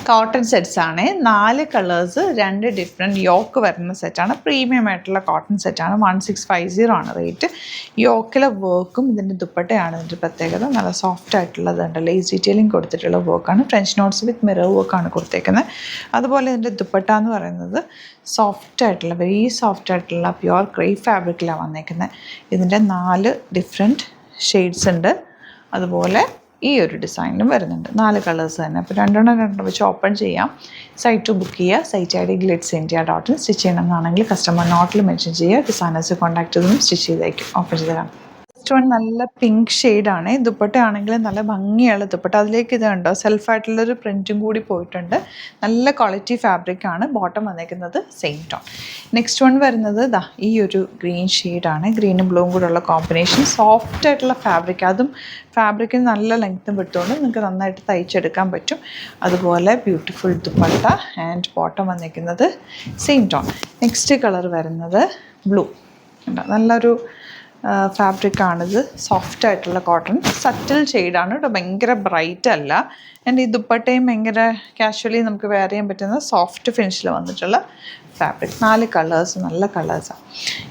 cotton sets ആണ് 4 colours 2 different yoke വരുന്ന സെറ്റാണ് പ്രീമിയം ആയിട്ടുള്ള കോട്ടൺ സെറ്റാണ് 1650 ആണ് റേറ്റ് യോക്കിലെ വർക്കും ഇതിൻ്റെ ദുപ്പട്ടയാണ് ഇതിൻ്റെ പ്രത്യേകത നല്ല സോഫ്റ്റ് ആയിട്ടുള്ളതുണ്ട് ലേസ് ഡീറ്റെയിലിംഗ് കൊടുത്തിട്ടുള്ള വർക്കാണ് ഫ്രഞ്ച് നോട്ട്സ് വിത്ത് മിറർ വർക്കാണ് കൊടുത്തേക്കുന്നത് അതുപോലെ ഇതിൻ്റെ ദുപ്പട്ട എന്ന് പറയുന്നത് സോഫ്റ്റ് ആയിട്ടുള്ള വെരി സോഫ്റ്റ് ആയിട്ടുള്ള പ്യുവർ ക്രേപ്പ് ഫാബ്രിക്കിലാണ് വന്നേക്കുന്നത് ഇതിൻ്റെ 4 ഡിഫറെൻറ്റ് ഷെയ്ഡ്സ് ഉണ്ട് അതുപോലെ ഈ ഒരു ഡിസൈനിലും വരുന്നുണ്ട് 4 കളേഴ്സ് തന്നെ അപ്പോൾ രണ്ടെണ്ണം വെച്ച് ഓപ്പൺ ചെയ്യാം സൈറ്റ് ബുക്ക് ചെയ്യുക site I D glitzindia.in stitch ചെയ്യണമെന്നാണെങ്കിൽ കസ്റ്റമർ നോട്ടിൽ മെൻഷൻ ചെയ്യുക ഡിസൈനേഴ്സ് കോൺടാക്ട് ചെയ്തും സ്റ്റിച്ച് ചെയ്തേക്കും ഓപ്പൺ ചെയ്തതാണ് ഫസ്റ്റ് വൺ നല്ല പിങ്ക് ഷെയ്ഡാണ് ദുപ്പട്ടയാണെങ്കിൽ നല്ല ഭംഗിയുള്ള ദുപ്പട്ട അതിലേക്ക് ഇത് കണ്ടോ സെൽഫായിട്ടുള്ളൊരു പ്രിൻറ്റും കൂടി പോയിട്ടുണ്ട് നല്ല ക്വാളിറ്റി ഫാബ്രിക്കാണ് ബോട്ടം വന്നേക്കുന്നത് സെയിം ടോൺ നെക്സ്റ്റ് വൺ വരുന്നത് ദാ ഈ ഒരു ഗ്രീൻ ഷെയ്ഡാണ് ഗ്രീനും ബ്ലൂവും കൂടെ ഉള്ള കോമ്പിനേഷൻ സോഫ്റ്റ് ആയിട്ടുള്ള ഫാബ്രിക് അതും ഫാബ്രിക്കിന് നല്ല ലെങ്ത്തും വിട്ടുകൊണ്ട് നിങ്ങൾക്ക് നന്നായിട്ട് തയ്ച്ചെടുക്കാൻ പറ്റും അതുപോലെ ബ്യൂട്ടിഫുൾ ദുപ്പട്ട ആൻഡ് ബോട്ടം വന്നേക്കുന്നത് സെയിം ടോൺ നെക്സ്റ്റ് കളർ വരുന്നത് ബ്ലൂ നല്ലൊരു ഫാബ്രിക്കാണിത് സോഫ്റ്റ് ആയിട്ടുള്ള കോട്ടൺ സറ്റിൽ ഷെയ്ഡാണ് കേട്ടോ ഭയങ്കര ബ്രൈറ്റ് അല്ല ആൻഡ് ഈ ദുപ്പട്ടയും ഭയങ്കര കാഷ്വലി നമുക്ക് വെയർ ചെയ്യാൻ പറ്റുന്ന സോഫ്റ്റ് ഫിനിഷിൽ വന്നിട്ടുള്ള ഫാബ്രിക് 4 കളേഴ്സ് നല്ല കളേഴ്സാണ്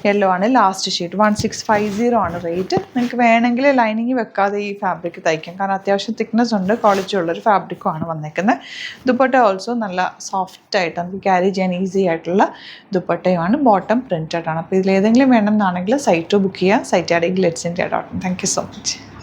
യെല്ലോ ആണ് ലാസ്റ്റ് ഷെയ്ഡ് 1650 ആണ് റേറ്റ് നിങ്ങൾക്ക് വേണമെങ്കിൽ ലൈനിങ് വെക്കാതെ ഈ ഫാബ്രിക് തയ്ക്കാം കാരണം അത്യാവശ്യം തിക്നെസ് ഉണ്ട് ക്വാളിറ്റി ഉള്ളൊരു ഫാബ്രിക്കുമാണ് വന്നേക്കുന്നത് ദുപ്പട്ട ഓൾസോ നല്ല സോഫ്റ്റ് ആയിട്ട് നമുക്ക് ക്യാരി ചെയ്യാൻ ഈസി ആയിട്ടുള്ള ദുപ്പട്ടയുമാണ് ബോട്ടം പ്രിൻറ്റഡ് ആണ് അപ്പോൾ ഇതിലേതെങ്കിലും വേണമെന്നാണെങ്കിൽ സൈറ്റ് ബുക്ക് ചെയ്യുക site I D glitzindia.in thank you so much